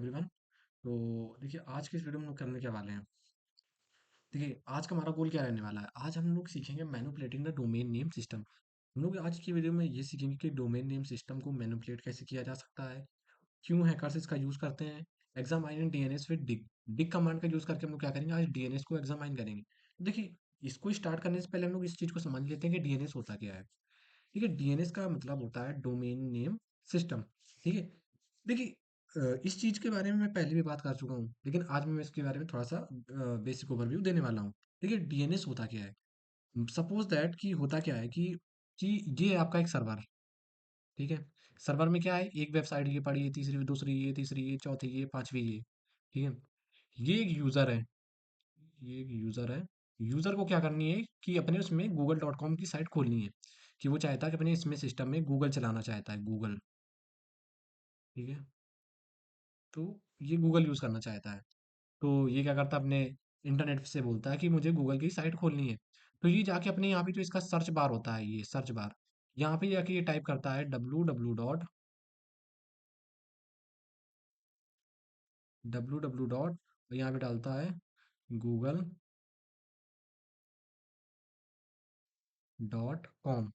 Everyone. तो देखिए, आज के इस वीडियो में हम लोग करने क्या वाले हैं। देखिए, आज का हमारा गोल क्या रहने वाला है। आज हम लोग सीखेंगे manipulating the domain name system. हम लोग आज की वीडियो में ये सीखेंगे कि डोमेन नेम सिस्टम को मैनिपुलेट कैसे किया जा सकता है, क्यों हैकर्स इसका यूज़ करते हैं। Examine DNS with dig dig command का यूज़ करके हम लोग क्या करेंगे, आज डीएनएस को एग्जामाइन करेंगे। देखिए, इसको स्टार्ट करने से पहले हम लोग इस चीज़ को समझ लेते हैं कि डीएनएस होता क्या है। ठीक है, डीएनएस का मतलब होता है डोमेन नेम सिस्टम। ठीक है, देखिए, इस चीज़ के बारे में मैं पहले भी बात कर चुका हूँ, लेकिन आज मैं इसके बारे में थोड़ा सा बेसिक ओवरव्यू देने वाला हूँ। देखिए, डीएनएस होता क्या है। सपोज दैट कि होता क्या है कि ये है आपका एक सर्वर। ठीक है, सर्वर में क्या है, एक वेबसाइट ये पड़ी है, तीसरी दूसरी ये, तीसरी ये, चौथी ये, पांचवी ये। ठीक है, ये एक यूज़र है। ये एक यूज़र है। यूज़र को क्या करनी है कि अपने उसमें google.com की साइट खोलनी है, कि वो चाहता है कि अपने इसमें सिस्टम में गूगल चलाना चाहता है, गूगल। ठीक है, तो ये गूगल यूज़ करना चाहता है। तो ये क्या करता है, अपने इंटरनेट से बोलता है कि मुझे गूगल की साइट खोलनी है। तो ये जाके अपने यहाँ पे जो इसका सर्च बार होता है, ये सर्च बार, यहाँ पे जाके ये टाइप करता है www. यहाँ पे डालता है google.com।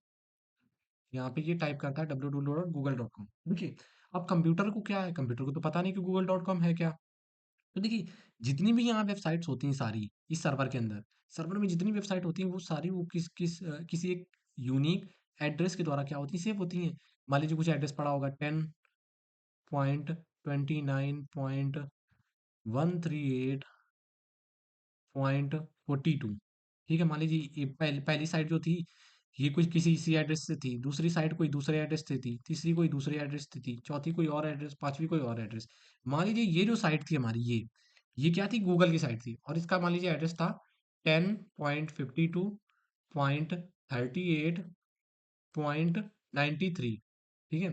यहाँ पे ये टाइप करता है www.google.com। देखिए, अब कंप्यूटर को क्या है, कंप्यूटर को तो पता नहीं कि google.com है क्या। तो देखिए, जितनी भी यहाँ वेबसाइट्स होती हैं सारी इस सर्वर के अंदर, सर्वर में जितनी वेबसाइट होती हैं वो सारी वो किसी एक यूनिक एड्रेस के द्वारा क्या होती है, सेव होती हैं। मान लीजिए कुछ एड्रेस पड़ा होगा 10.29.138.42। ठीक है, मान लीजिए ये पहली साइट जो थी, ये कुछ किसी इसी एड्रेस से थी, दूसरी साइट कोई दूसरे एड्रेस से थी, तीसरी कोई दूसरे एड्रेस से थी, चौथी कोई और एड्रेस, पांचवी कोई और एड्रेस। मान लीजिए ये जो साइट थी हमारी, ये क्या थी, गूगल की साइट थी, और इसका मान लीजिए एड्रेस था 10.52.38.93। ठीक है,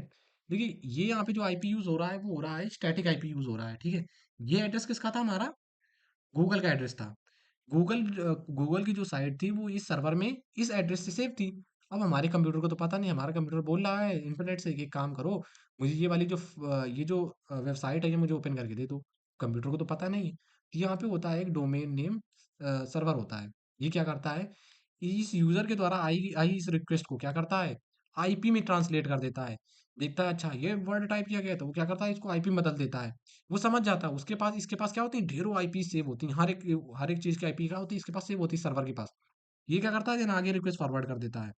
देखिए ये यहाँ पे जो आईपी यूज हो रहा है वो हो रहा है स्टैटिक आईपी यूज हो रहा है। ठीक है, ये एड्रेस किसका था, हमारा गूगल का एड्रेस था। गूगल की जो साइट थी वो इस सर्वर में इस एड्रेस से सेव थी। अब हमारे कंप्यूटर को तो पता नहीं, हमारा कंप्यूटर बोल रहा है इंटरनेट से कि एक काम करो, मुझे ये वाली ये जो वेबसाइट है ये मुझे ओपन करके दे दो। कंप्यूटर को तो पता नहीं है। तो यहाँ पे होता है एक डोमेन नेम सर्वर होता है। ये क्या करता है, इस यूजर के द्वारा आई आई इस रिक्वेस्ट को क्या करता है, आईपी में ट्रांसलेट कर देता है। देखता है अच्छा ये वर्ड टाइप किया गया है, तो वो क्या करता है, इसको आईपी में बदल देता है। वो समझ जाता है, उसके पास इसके पास क्या होती है, ढेरों आईपी सेव होती हैं, हर एक चीज की आईपी क्या होती है, इसके पास सेव होती है सर्वर के पास। ये क्या करता है, देन आगे रिक्वेस्ट फॉरवर्ड कर देता है।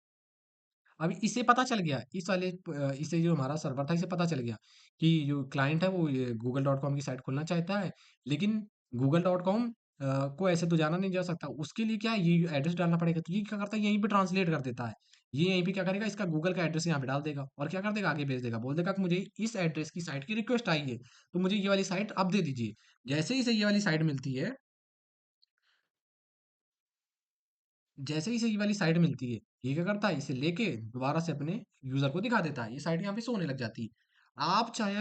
अब इसे पता चल गया, इसे जो हमारा सर्वर था इसे पता चल गया कि जो क्लाइंट है वो ये google.com की साइट खोलना चाहता है, लेकिन google.com को ऐसे तो जाना नहीं जा सकता, उसके लिए क्या है, ये एड्रेस डालना पड़ेगा। तो ये क्या करता है, यहीं पे ट्रांसलेट कर देता है। ये यहीं पे क्या करेगा, इसका गूगल का एड्रेस यहाँ पे डाल देगा और क्या कर देगा, आगे भेज देगा, बोल देगा कि मुझे इस एड्रेस की साइट की रिक्वेस्ट आई है, तो मुझे ये वाली साइट अब दे दीजिए। जैसे ही इसे ये वाली साइट मिलती है, जैसे ही इसे ये वाली साइट मिलती है, ये क्या करता है, इसे लेके दोबारा से अपने यूजर को दिखा देता है, ये साइट यहाँ पे शो होने लग जाती है। आप चाहे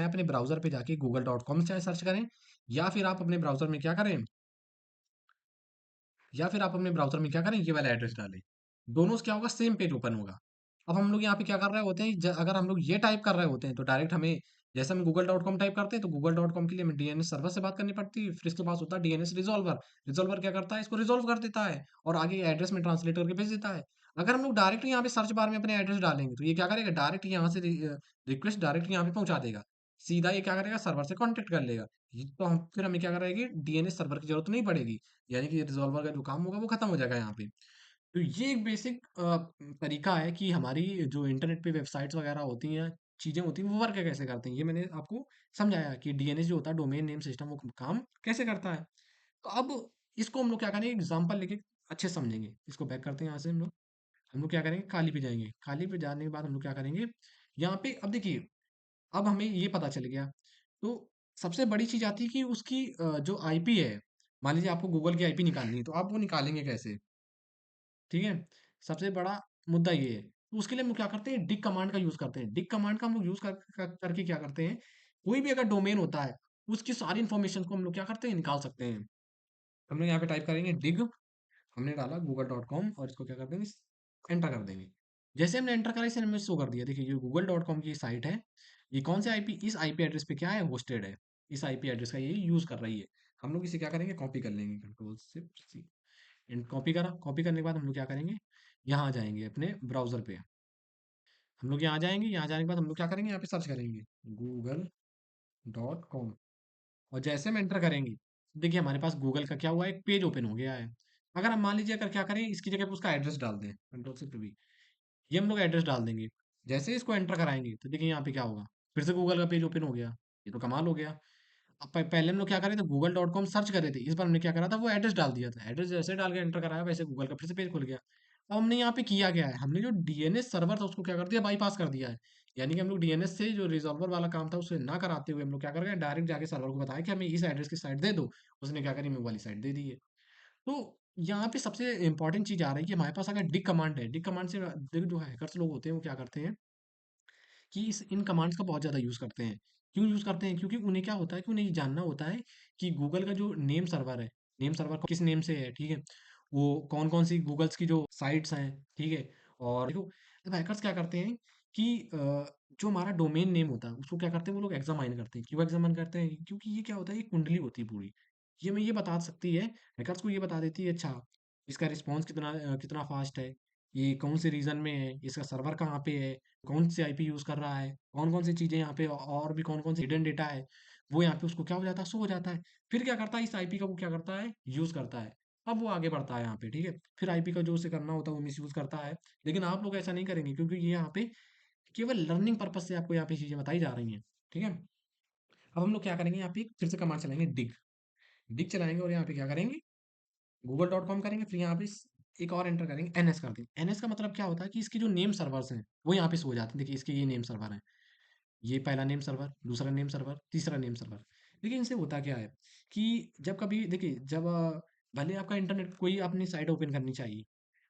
अपने ब्राउजर पे जाके google.com चाहे सर्च करें, या फिर आप अपने ब्राउजर में क्या करें, या फिर आप अपने ब्राउज़र में क्या करें, ये वाला एड्रेस डालें। दोनों से क्या होगा, सेम पेज ओपन होगा। अब हम लोग यहाँ पे क्या कर रहे होते हैं, अगर हम लोग ये टाइप कर रहे होते हैं तो डायरेक्ट हमें, जैसे हम google.com टाइप करते हैं तो google.com के लिए हमें डीएनएस सर्वर से बात करनी पड़ती है, फिर इसके पास होता है डीएनएस रिजॉल्वर। रिजॉल्वर क्या करता है, इसको रिजॉल्व कर देता है और आगे एड्रेस में ट्रांसलेट करके भेज देता है। अगर हम लोग डायरेक्ट यहाँ पे सर्च बार में अपने एड्रेस डालेंगे तो ये क्या करेगा, डायरेक्ट यहाँ से रिक्वेस्ट डायरेक्ट यहाँ पे पहुंचा देगा। सीधा ये क्या करेगा, सर्वर से कॉन्टेक्ट कर लेगा। तो हम फिर हमें क्या करेगी, डीएनएस सर्वर की जरूरत नहीं पड़ेगी, यानी कि रिज़ॉल्वर का जो काम होगा वो खत्म हो जाएगा यहाँ पे। तो ये एक बेसिक तरीका है कि हमारी जो इंटरनेट पे वेबसाइट्स वगैरह होती हैं, चीज़ें होती हैं, वो वर्क कैसे करती हैं। ये मैंने आपको समझाया कि डीएनएस जो होता है, डोमेन नेम सिस्टम, वो काम कैसे करता है। तो अब इसको हम लोग क्या करेंगे, एग्जाम्पल लेके अच्छे से समझेंगे। इसको बैक करते हैं यहाँ से हम लोग क्या करेंगे, खाली पे जाएंगे। खाली पे जाने के बाद हम लोग क्या करेंगे, यहाँ पे अब देखिए, अब हमें ये पता चल गया। तो सबसे बड़ी चीज़ आती है कि उसकी जो आईपी है, मान लीजिए आपको गूगल की आईपी निकालनी है, तो आप वो निकालेंगे कैसे। ठीक है, सबसे बड़ा मुद्दा ये है। तो उसके लिए हम लोग क्या करते हैं, डिग कमांड का यूज़ करते हैं। डिग कमांड का हम लोग यूज़ करके क्या करते हैं, कोई भी अगर डोमेन होता है, उसकी सारी इन्फॉर्मेशन को हम लोग क्या करते हैं, निकाल सकते हैं। हम लोग यहाँ पे टाइप करेंगे डिग, हमने डाला google.com और इसको क्या कर देंगे, एंटर कर देंगे। जैसे हमने एंटर करा, इसे हमें शो कर दिया, देखिए ये google.com की साइट है। ये कौन से आईपी, इस आईपी एड्रेस पे क्या है, होस्टेड है, इस आईपी एड्रेस का ये यूज कर रही है। हम लोग इसे क्या करेंगे, कॉपी कर लेंगे, control shift C, and copy करा। कॉपी करने के बाद हम लोग क्या करेंगे, यहाँ आ जाएंगे अपने ब्राउजर पे। हम लोग यहाँ आ जाएंगे, यहाँ जाने के बाद हम लोग क्या करेंगे, यहाँ पे सर्च करेंगे google.com। और जैसे हम एंटर करेंगे, देखिए हमारे पास गूगल का क्या हुआ है, एक पेज ओपन हो गया है। अगर हम मान लीजिए अगर क्या करें, इसकी जगह पे उसका एड्रेस डाल दें, कंट्रोल शिफ्ट वी, ये हम लोग एड्रेस डाल देंगे। जैसे ही इसको एंटर कराएंगे तो देखिए यहाँ पे क्या होगा, फिर से गूगल का पेज ओपन हो गया। ये तो कमाल हो गया। अब पहले हम लोग क्या करे थे, google.com सर्च करे थे, इस बार हमने क्या करा था, वो एड्रेस डाल दिया था। एड्रेस जैसे डाल के एंटर कराया, वैसे गूगल का फिर से पेज खुल गया। अब हमने यहाँ पे किया क्या है, हमने जो डीएनएस सर्वर था उसको क्या कर दिया, बाईपास कर दिया है। यानी कि हम लोग डीएनएस से जो रिजॉल्वर वाला काम था उसे ना कराते हुए हम लोग क्या कर गए, डायरेक्ट जाके सर्वर को बताया कि हमें इस एड्रेस की साइट दे दो। उसने क्या करी, हमें वो वाली साइट दे दी है। तो यहाँ पे सबसे इंपॉर्टेंट चीज आ रही है कि हमारे पास अगर डिग कमांड है, डिग कमांड से जो हैकर्स लोग होते हैं वो क्या करते हैं कि इस इन कमांड्स का बहुत ज़्यादा यूज़ करते हैं। क्यों यूज़ करते हैं? क्योंकि उन्हें क्या होता है कि उन्हें ये जानना होता है कि गूगल का जो नेम सर्वर है, नेम सर्वर किस नेम से है, ठीक है? वो कौन-कौन सी गूगल्स की जो साइट्स हैं, ठीक है? और देखो, अब हैकर्स क्या करते हैं कि जो हमारा डोमेन नेम होता है, उसको क्या करते हैं वो लोग एग्ज़ामाइन करते हैं। क्यों एग्ज़ामाइन करते हैं? क्योंकि ये क्या होता है, ये कुंडली होती है पूरी। ये हमें ये बता सकती है, हैकर्स को ये बता देती है, अच्छा, इसका रिस्पॉन्स कितना फ़ास्ट है, ये कौन से रीजन में है, इसका सर्वर कहाँ पे है, कौन से आईपी यूज़ कर रहा है, कौन-कौन सी चीज़ें यहाँ पे और भी कौन-कौन से हिडन डेटा है, वो यहाँ पे उसको क्या हो जाता है, शो हो जाता है। फिर क्या करता है, इस आईपी का वो क्या करता है, यूज़ करता है। अब वो आगे बढ़ता है यहाँ पे, ठीक है? फिर आईपी का जो उसे करना होता है वो मिसयूज़ करता है। लेकिन आप लोग ऐसा नहीं करेंगे क्योंकि ये यहाँ पे केवल लर्निंग पर्पज़ से आपको यहाँ पे चीज़ें बताई जा रही हैं, ठीक है? अब हम लोग क्या करेंगे, यहाँ पे फिर से कमांड चलाएँगे डिग। डिग चलाएँगे और यहाँ पे क्या करेंगे, google.com करेंगे, फिर यहाँ पे एक और एंटर करेंगे, एनएस कर देंगे। एनएस का मतलब क्या होता है कि इसके जो नेम सर्वर्स हैं वो यहाँ पे शो हो जाते हैं। देखिए इसके ये नेम सर्वर हैं, ये पहला नेम सर्वर, दूसरा नेम सर्वर, तीसरा नेम सर्वर। लेकिन इनसे होता क्या है कि जब कभी देखिए, जब भले आपका इंटरनेट कोई अपनी साइट ओपन करनी चाहिए,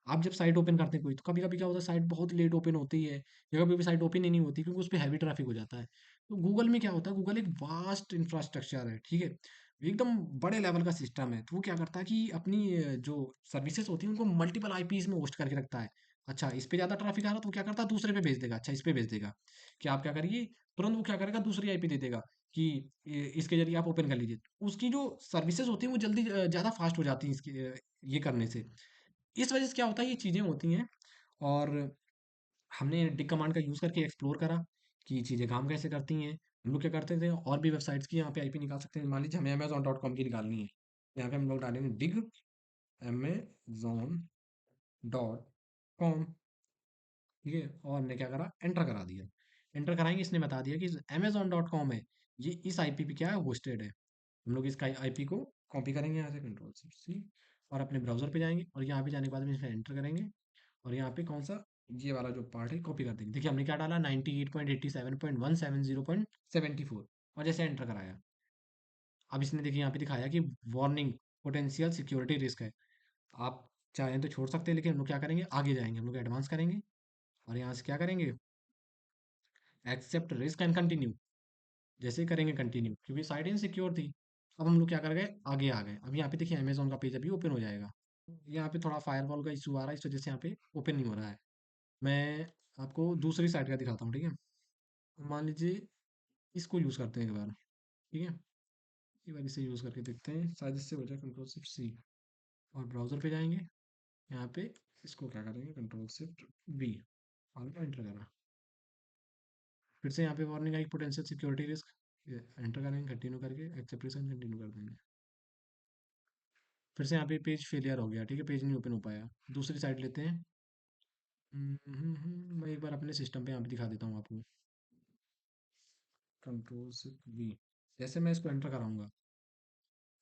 आप जब साइट ओपन करते हैं कोई, तो कभी कभी क्या होता है, साइट बहुत लेट ओपन होती है, या कभी कभी साइट ओपन ही नहीं होती क्योंकि उस पर हैवी ट्रैफिक हो जाता है। तो गूगल में क्या होता है, गूगल एक वास्ट इंफ्रास्ट्रक्चर है, ठीक है, एकदम बड़े लेवल का सिस्टम है। तो वो क्या करता है कि अपनी जो सर्विसेज होती हैं उनको मल्टीपल आईपीज में होस्ट करके रखता है। अच्छा, इस पे ज़्यादा ट्रैफिक आ रहा है तो वो क्या करता है, दूसरे पे भेज देगा, अच्छा इस पे भेज देगा, कि आप क्या करिए, तुरंत वो क्या करेगा, दूसरी आईपी दे देगा कि इसके जरिए आप ओपन कर लीजिए। उसकी जो सर्विसेज होती हैं वो जल्दी ज़्यादा फास्ट हो जाती हैं इसके ये करने से। इस वजह से क्या होता है, ये चीज़ें होती हैं। और हमने डिग कमांड का यूज़ करके एक्सप्लोर करा कि ये चीज़ें काम कैसे करती हैं। हम लोग क्या करते थे, और भी वेबसाइट्स की यहाँ पे आईपी निकाल सकते हैं। मान लीजिए हमें अमेज़न.कॉम की निकालनी है, यहाँ पे हम लोग डालेंगे डिग अमेज़न.कॉम, ठीक है? और हमने क्या करा, एंटर करा दिया। एंटर कराएँगे, इसने बता दिया कि अमेज़न.कॉम है, ये इस आईपी पे क्या है, होस्टेड है। हम लोग इसका आईपी को कॉपी करेंगे यहाँ से, कंट्रोल शिफ्ट सी, और अपने ब्राउज़र पे जाएँगे और यहाँ पे जाने के बाद में इसमें एंटर करेंगे। और यहाँ पे कौन सा, ये वाला जो पार्ट है कॉपी कर देंगे। देखिए हमने क्या डाला, 98.87.170.74, और जैसे एंटर कराया, अब इसने देखिए यहाँ पे दिखाया कि वार्निंग, पोटेंशियल सिक्योरिटी रिस्क है। आप चाहें तो छोड़ सकते हैं, लेकिन हम लोग क्या करेंगे, आगे जाएंगे, हम लोग एडवांस करेंगे और यहाँ से क्या करेंगे, एक्सेप्ट रिस्क एंड कंटिन्यू। जैसे ही करेंगे कंटिन्यू, क्योंकि साइट इनसिक्योर थी। अब हम लोग क्या कर गए, आगे आ गए। अब यहाँ पे देखिए अमेजोन का पेज अभी ओपन हो जाएगा। यहाँ पे थोड़ा फायरवॉल का इशू आ रहा है, इस वजह से यहाँ पे ओपन नहीं हो रहा है। मैं आपको दूसरी साइट का दिखाता हूँ, ठीक है? मान लीजिए इसको यूज़ करते हैं एक बार, ठीक है? एक बार इसे यूज़ करके देखते हैं, शायद इससे हो जाए, कंट्रोल शिफ्ट सी, और ब्राउज़र पे जाएंगे। यहाँ पे इसको क्या करेंगे, कंट्रोल शिफ्ट बी, और एंटर करा। फिर से यहाँ पे वार्निंग आई, पोटेंशियल सिक्योरिटी रिस्क, एंटर करेंगे, कंटिन्यू करके एक्सेप्टेशन कंटिन्यू कर देंगे। फिर से यहाँ पे पेज फेलियर हो गया, ठीक है, पेज नहीं ओपन हो पाया। दूसरी साइड लेते हैं। मैं एक बार अपने सिस्टम पे यहाँ पे दिखा देता हूँ आपको, कंट्रोल शिफ्ट वी। जैसे मैं इसको एंटर कराऊंगा,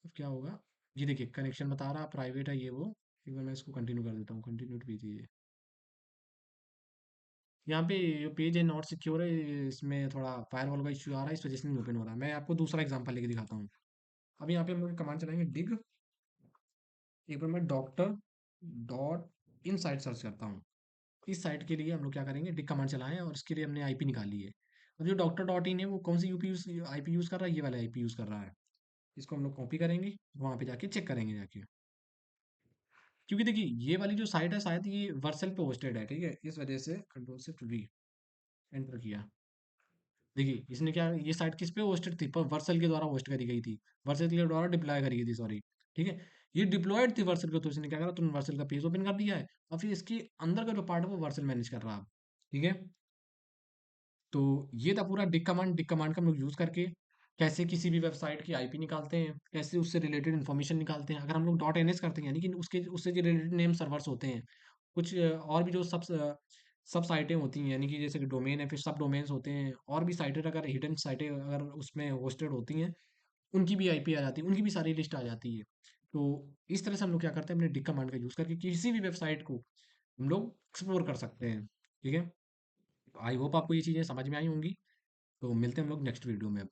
अब क्या होगा, ये देखिए कनेक्शन बता रहा, प्राइवेट है ये वो। एक बार मैं इसको कंटिन्यू कर देता हूँ, कंटिन्यू टू कीजिए। यहाँ पे जो पेज है नॉट सिक्योर है, इसमें थोड़ा फायरवॉल का इश्यू आ रहा है, इस वजह से नहीं ओपन हो रहा है। मैं आपको दूसरा एग्जांपल लेके दिखाता हूँ। अब यहाँ पे हम लोग कमांड चलाएंगे डिग, एक बार मैं doctor dot in site search करता हूँ। इस साइट के लिए हम लोग क्या करेंगे, डिग कमांड चलाएं और इसके लिए हमने आईपी निकाली है। अब जो डॉक्टर डॉट इन है वो कौन सी यूपी आईपी यूज़ कर रहा है, ये वाला आईपी यूज़ कर रहा है। इसको हम लोग कॉपी करेंगे, वहाँ पे जाके चेक करेंगे जाके। क्योंकि देखिए ये वाली जो साइट है शायद ये वर्सल पे होस्टेड है, ठीक है, इस वजह से कंट्रोल शिफ्ट वी, एंटर किया। देखिए इसने क्या, ये साइट किस पे होस्टेड थी, पर वर्सल के द्वारा होस्ट करी गई थी, वर्सल के द्वारा डिप्लॉय करी गई थी, सॉरी। ठीक है, ये डिप्लॉयड थी वर्सल के, तो इसने क्या करा, तुमने वर्सल का पेज ओपन कर दिया है, और फिर इसके अंदर का जो पार्ट है वो वर्सल मैनेज कर रहा है। ठीक है, तो ये था पूरा डिक कमांड का हम लोग यूज़ करके कैसे किसी भी वेबसाइट की आईपी निकालते हैं, कैसे उससे रिलेटेड इन्फॉर्मेशन निकालते हैं। अगर हम लोग डॉट एनएस करते हैं, यानी कि उसके उससे जो रिलेटेड नेम सर्वर्स होते हैं, कुछ और भी जो सब साइटें होती हैं, यानी कि जैसे कि डोमेन है, फिर सब डोमेन्स होते हैं, और भी साइटें अगर हिडन साइटें अगर उसमें होस्टेड होती हैं, उनकी भी आईपी आ जाती है, उनकी भी सारी लिस्ट आ जाती है। तो इस तरह से हम लोग क्या करते हैं, अपने डिक कमांड का यूज़ करके किसी भी वेबसाइट को हम लोग एक्सप्लोर कर सकते हैं। ठीक है, आई होप आपको ये चीज़ें समझ में आई होंगी। तो मिलते हैं हम लोग नेक्स्ट वीडियो में।